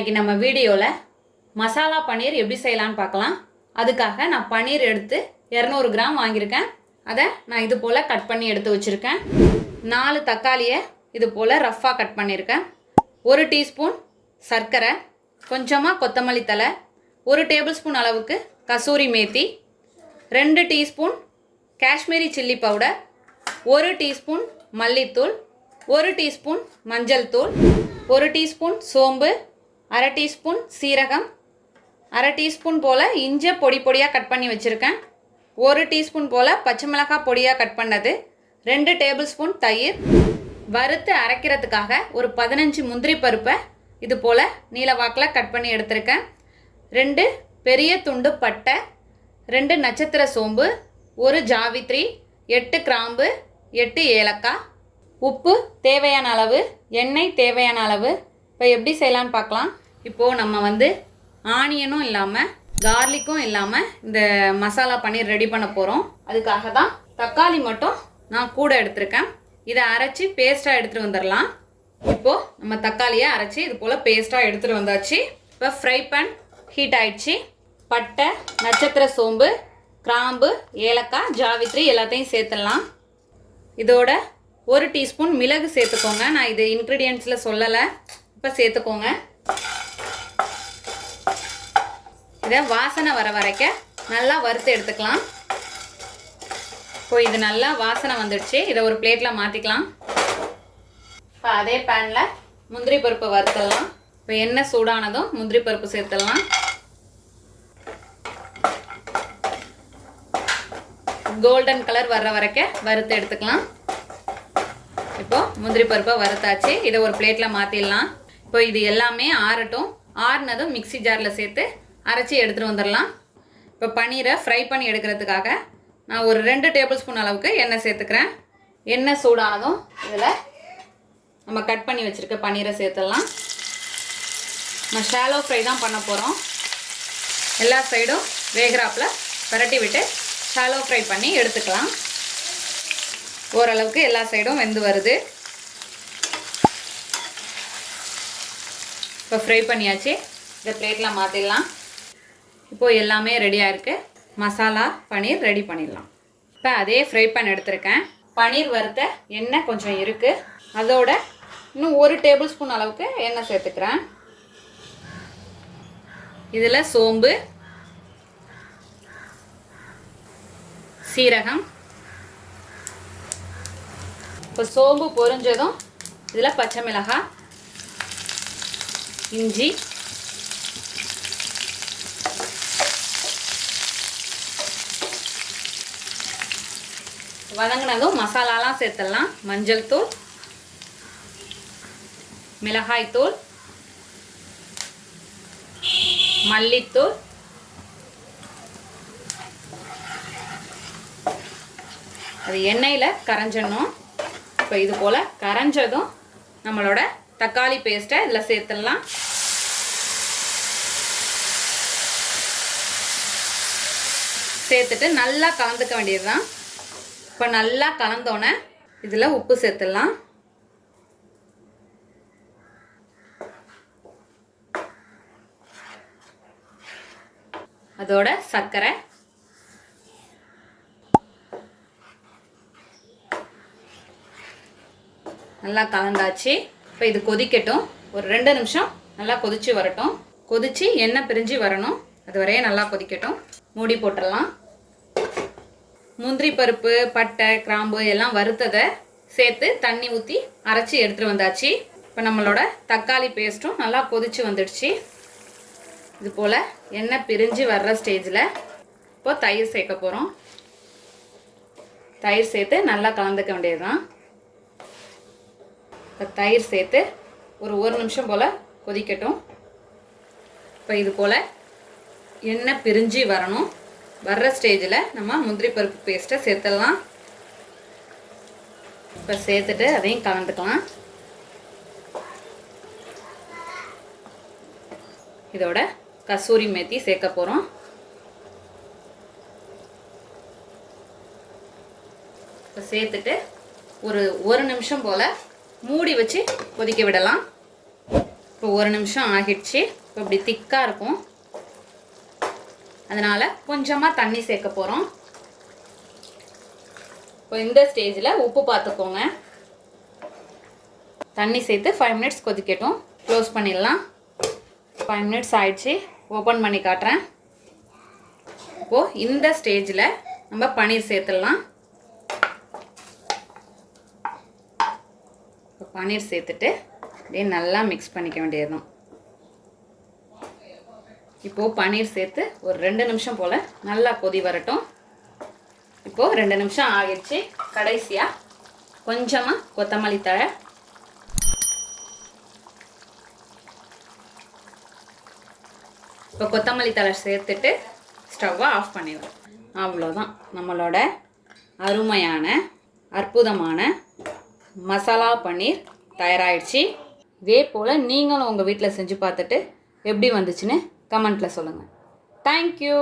இன்னைக்கு நம்ம வீடியோல மசாலா பன்னீர் எப்படி செய்யலாம்னு பார்க்கலாம். அதுக்காக நான் பன்னீர் எடுத்து 200 கிராம் வாங்கியிருக்கேன். அதை நான் இது போல் கட் பண்ணி எடுத்து வச்சுருக்கேன். 4 தக்காளியை இது போல் ரஃப்பாக கட் பண்ணியிருக்கேன். 1 டீஸ்பூன் சர்க்கரை, கொஞ்சமாக கொத்தமல்லி தழை, 1 டேபிள் ஸ்பூன் அளவுக்கு kasuri methi, 2 teaspoon Kashmiri chilli powder, 1 teaspoon மல்லித்தூள், 1 டீஸ்பூன் மஞ்சள் தூள், 1 டீஸ்பூன் சோம்பு, 1/2 டீஸ்பூன் சீரகம், 1/2 டீஸ்பூன் போல் இஞ்சி பொடி பொடியாக கட் பண்ணி வச்சுருக்கேன், 1 டீஸ்பூன் போல் பச்சை மிளகாய் பொடியாக கட் பண்ணது, 2 டேபிள் ஸ்பூன் தயிர். வறுத்து அரைக்கிறதுக்காக ஒரு 15 முந்திரி பருப்பை இது போல் நீல வாக்கில் கட் பண்ணி எடுத்திருக்கேன். 2 பெரிய துண்டு பட்டை, 2 நட்சத்திர சோம்பு, 1 ஜாவித்ரி, 8 கிராம்பு, 8 ஏலக்காய், உப்பு தேவையான அளவு, எண்ணெய் தேவையான அளவு. இப்போ எப்படி செய்யலான்னு பார்க்கலாம். இப்போது நம்ம ஆனியனும் இல்லாமல் கார்லிக்கும் இல்லாமல் இந்த மசாலா பன்னீர் ரெடி பண்ண போகிறோம். அதுக்காக தான் தக்காளி மட்டும் நான் கூட எடுத்திருக்கேன். இதை அரைச்சி பேஸ்ட்டாக எடுத்துகிட்டு வந்துடலாம். இப்போது நம்ம தக்காளியை அரைச்சி இது போல் பேஸ்ட்டாக எடுத்துகிட்டு வந்தாச்சு. இப்போ ஃப்ரை பேன் ஹீட் ஆயிடுச்சு. பட்டை, நட்சத்திர சோம்பு, கிராம்பு, ஏலக்காய், ஜாவித்ரி எல்லாத்தையும் சேர்த்துடலாம். இதோட 1 டீஸ்பூன் மிளகு சேர்த்துக்கோங்க. நான் இது இன்க்ரீடியன்ட்ஸில் சொல்லலை, இப்போ சேர்த்துக்கோங்க. இதை வாசனை வர வரைக்கும் நல்லா வறுத்து எடுத்துக்கலாம். இப்போ இது நல்லா வாசனை வந்துடுச்சு. இதை ஒரு பிளேட்டில் மாற்றிக்கலாம். இப்போ அதே பேனில் முந்திரி பருப்பு வறுத்துடலாம். இப்போ எண்ணெய் சூடானதும் முந்திரி பருப்பு சேர்த்துடலாம். கோல்டன் கலர் வர்ற வரைக்கும் வறுத்து எடுத்துக்கலாம். இப்போ முந்திரி பருப்பை வறுத்தாச்சு. இதை ஒரு பிளேட்டில் மாற்றிடலாம். இப்போ இது எல்லாமே ஆறட்டும். ஆறுனதும் மிக்சி ஜாரில் சேர்த்து அரைச்சி எடுத்துகிட்டு வந்துடலாம். இப்போ பன்னீரை ஃப்ரை பண்ணி எடுக்கிறதுக்காக நான் ஒரு 2 டேபிள் ஸ்பூன் அளவுக்கு எண்ணெய் சேர்த்துக்கிறேன். எண்ணெய் சூடானதும் இதில் நம்ம கட் பண்ணி வச்சுருக்க பன்னீரை சேர்த்துடலாம். நம்ம ஷாலோ ஃப்ரை தான் பண்ண போகிறோம். எல்லா சைடும் வேகராப்பில் பரட்டி விட்டு ஷாலோ ஃப்ரை பண்ணி எடுத்துக்கலாம். ஓரளவுக்கு எல்லா சைடும் வெந்து வருது. இப்போ ஃப்ரை பண்ணியாச்சு. இதை பிளேட்டில் மாற்றிடலாம். இப்போது எல்லாமே ரெடியாக இருக்குது. மசாலா பன்னீர் ரெடி பண்ணிடலாம். இப்போ அதே ஃப்ரை பேன் எடுத்திருக்கேன். பன்னீர் வறுத்த எண்ணெய் கொஞ்சம் இருக்குது. அதோட இன்னும் 1 டேபிள் ஸ்பூன் அளவுக்கு எண்ணெய் சேர்த்துக்கிறேன். இதில் சோம்பு, சீரகம். இப்போ சோம்பு பொரிஞ்சதும் இதில் பச்சை மிளகாய், இஞ்சி, வதங்கினதும் மசாலாலாம் சேர்த்துடலாம். மஞ்சள் தூள், மிளகாய் தூள், மல்லித்தூள், அது எண்ணெயில் கரைஞ்சிடணும். இப்போ இது போல் கரைஞ்சதும் நம்மளோட தக்காளி பேஸ்ட்டை இதில் சேர்த்துடலாம். சேர்த்துட்டு நல்லா கலந்துக்க வேண்டியது தான். இப்போ நல்லா கலந்தோன்னே இதில் உப்பு சேர்த்துடலாம். அதோட சர்க்கரை, நல்லா கலந்தாச்சு. இப்போ இது கொதிக்கட்டும். ஒரு 2 நிமிஷம் நல்லா கொதிச்சு வரட்டும். கொதிச்சு எண்ணெய் பிரிஞ்சு வரணும். அது வரையே நல்லா கொதிக்கட்டும். மூடி போட்டுடலாம். முந்திரி பருப்பு, பட்டை, கிராம்பு எல்லாம் வறுத்ததை சேர்த்து தண்ணி ஊற்றி அரைச்சி எடுத்துகிட்டு வந்தாச்சு. இப்போ நம்மளோட தக்காளி பேஸ்ட்டும் நல்லா கொதிச்சு வந்துடுச்சு. இது போல் எண்ணெய் பிரிஞ்சு வர்ற ஸ்டேஜில் இப்போ தயிர் சேர்க்க போகிறோம். தயிர் சேர்த்து நல்லா கலந்துக்க வேண்டியது தான். இப்போ தயிர் சேர்த்து ஒரு 1 நிமிஷம் போல் கொதிக்கட்டும். இப்போ இது போல் எண்ணெய் பிரிஞ்சு வரணும். வர்ற ஸ்டேஜில் நம்ம முந்திரி பருப்பு பேஸ்ட்டை சேர்த்துடலாம். இப்போ சேர்த்துட்டு அதையும் கலந்துக்கலாம். இதோட கசூரி மேத்தி சேர்க்க போகிறோம். இப்போ சேர்த்துட்டு ஒரு 1 நிமிஷம் போல் மூடி வச்சு கொதிக்க விடலாம். இப்போ 1 நிமிஷம் ஆகிடுச்சு. இப்போ இப்படி திக்காக இருக்கும், அதனால் கொஞ்சமாக தண்ணி சேர்க்க போகிறோம். இப்போ இந்த ஸ்டேஜில் உப்பு பார்த்துக்கோங்க. தண்ணி சேர்த்து 5 மினிட்ஸ் கொதிக்கட்டும். க்ளோஸ் பண்ணிடலாம். 5 மினிட்ஸ் ஆயிடுச்சு. ஓப்பன் பண்ணி காட்டுறேன். இப்போது இந்த ஸ்டேஜில் நம்ம பன்னீர் சேர்த்துடலாம். இப்போ பன்னீர் சேர்த்துட்டு அப்படியே நல்லா மிக்ஸ் பண்ணிக்க வேண்டியதுதான். இப்போது பன்னீர் சேர்த்து ஒரு 2 நிமிஷம் போல் நல்லா கொதி வரட்டும். இப்போது 2 நிமிஷம் ஆகிடுச்சு. கடைசியாக கொஞ்சமாக கொத்தமல்லி தழை, இப்போ கொத்தமல்லி தழை சேர்த்துட்டு ஸ்டவ்வை ஆஃப் பண்ணிடுவோம். அவ்வளோதான், நம்மளோட அருமையான அற்புதமான மசாலா பன்னீர் தயாராகிடுச்சு. இதே போல் நீங்களும் உங்கள் வீட்டில் செஞ்சு பார்த்துட்டு எப்படி வந்துச்சுன்னு கமெண்ட்டில் சொல்லுங்கள். தேங்க்யூ.